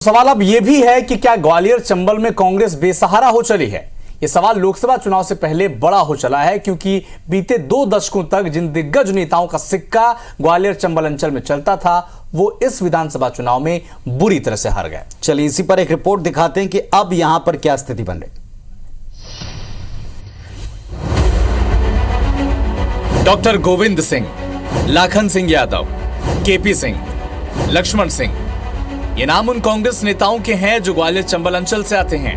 सवाल अब यह भी है कि क्या ग्वालियर चंबल में कांग्रेस बेसहारा हो चली है। यह सवाल लोकसभा चुनाव से पहले बड़ा हो चला है, क्योंकि बीते 2 दशकों तक जिन दिग्गज नेताओं का सिक्का ग्वालियर चंबल अंचल में चलता था, वो इस विधानसभा चुनाव में बुरी तरह से हार गए। चलिए इसी पर एक रिपोर्ट दिखाते हैं कि अब यहां पर क्या स्थिति बन रही। डॉक्टर गोविंद सिंह, लाखन सिंह यादव, केपी सिंह, लक्ष्मण सिंह, ये नाम उन कांग्रेस नेताओं के हैं जो ग्वालियर चंबल अंचल से आते हैं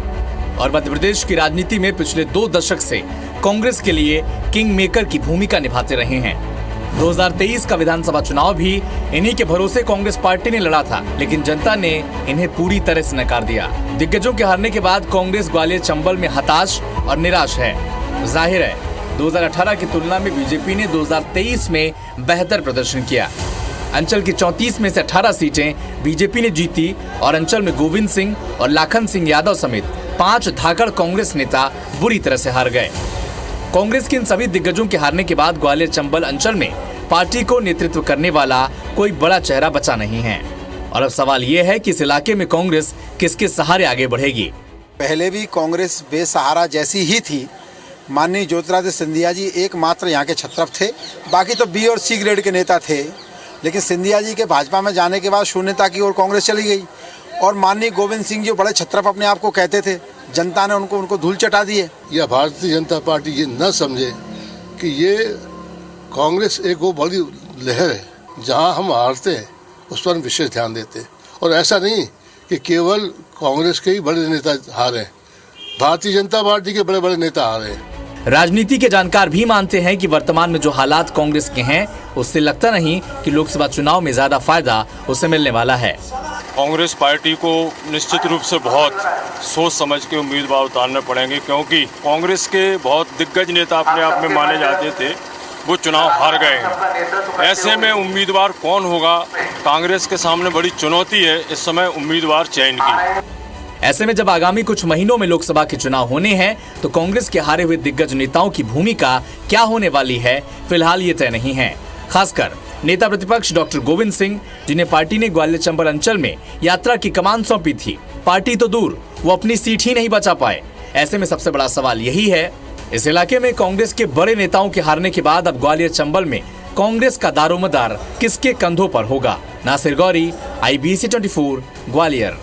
और मध्य प्रदेश की राजनीति में पिछले 2 दशक से कांग्रेस के लिए किंग मेकर की भूमिका निभाते रहे हैं। 2023 का विधानसभा चुनाव भी इन्हीं के भरोसे कांग्रेस पार्टी ने लड़ा था, लेकिन जनता ने इन्हें पूरी तरह से नकार दिया। दिग्गजों के हारने के बाद कांग्रेस ग्वालियर चंबल में हताश और निराश है। जाहिर है 2018 की तुलना में बीजेपी ने 2023 में बेहतर प्रदर्शन किया। अंचल की 34 में से 18 सीटें बीजेपी ने जीती और अंचल में गोविंद सिंह और लाखन सिंह यादव समेत 5 धाकड़ कांग्रेस नेता बुरी तरह से हार गए। कांग्रेस के इन सभी दिग्गजों के हारने के बाद ग्वालियर चंबल अंचल में पार्टी को नेतृत्व करने वाला कोई बड़ा चेहरा बचा नहीं है और अब सवाल ये है कि इस इलाके में कांग्रेस किसके सहारे आगे बढ़ेगी। पहले भी कांग्रेस बेसहारा जैसी ही थी। माननीय ज्योतिरादित्य सिंधिया जी एकमात्र यहाँ के छत्रप थे, बाकी तो बी और सी ग्रेड के नेता थे। लेकिन सिंधिया जी के भाजपा में जाने के बाद शून्यता की ओर कांग्रेस चली गई और माननीय गोविंद सिंह जी बड़े छत्रप अपने आप को कहते थे, जनता ने उनको धूल चटा दी है। या भारतीय जनता पार्टी ये न समझे कि ये कांग्रेस एक वो बड़ी लहर है, जहां हम हारते हैं उस पर विशेष ध्यान देते हैं। और ऐसा नहीं कि केवल कांग्रेस के ही बड़े नेता हारे, भारतीय जनता पार्टी के बड़े बड़े नेता हारे हैं। राजनीति के जानकार भी मानते हैं कि वर्तमान में जो हालात कांग्रेस के हैं, उससे लगता नहीं कि लोकसभा चुनाव में ज्यादा फायदा उसे मिलने वाला है। कांग्रेस पार्टी को निश्चित रूप से बहुत सोच समझ के उम्मीदवार उतारने पड़ेंगे, क्योंकि कांग्रेस के बहुत दिग्गज नेता अपने आप में माने जाते थे, वो चुनाव हार गए हैं। ऐसे में उम्मीदवार कौन होगा, कांग्रेस के सामने बड़ी चुनौती है इस समय उम्मीदवार चयन की। ऐसे में जब आगामी कुछ महीनों में लोकसभा के चुनाव होने हैं, तो कांग्रेस के हारे हुए दिग्गज नेताओं की भूमिका क्या होने वाली है, फिलहाल ये तय नहीं है। खासकर नेता प्रतिपक्ष डॉक्टर गोविंद सिंह, जिन्हें पार्टी ने ग्वालियर चंबल अंचल में यात्रा की कमान सौंपी थी, पार्टी तो दूर वो अपनी सीट ही नहीं बचा पाए। ऐसे में सबसे बड़ा सवाल यही है, इस इलाके में कांग्रेस के बड़े नेताओं के हारने के बाद अब ग्वालियर चंबल में कांग्रेस का दारोमदार किसके कंधों पर होगा। नासिर गौरी, IBC 24, ग्वालियर।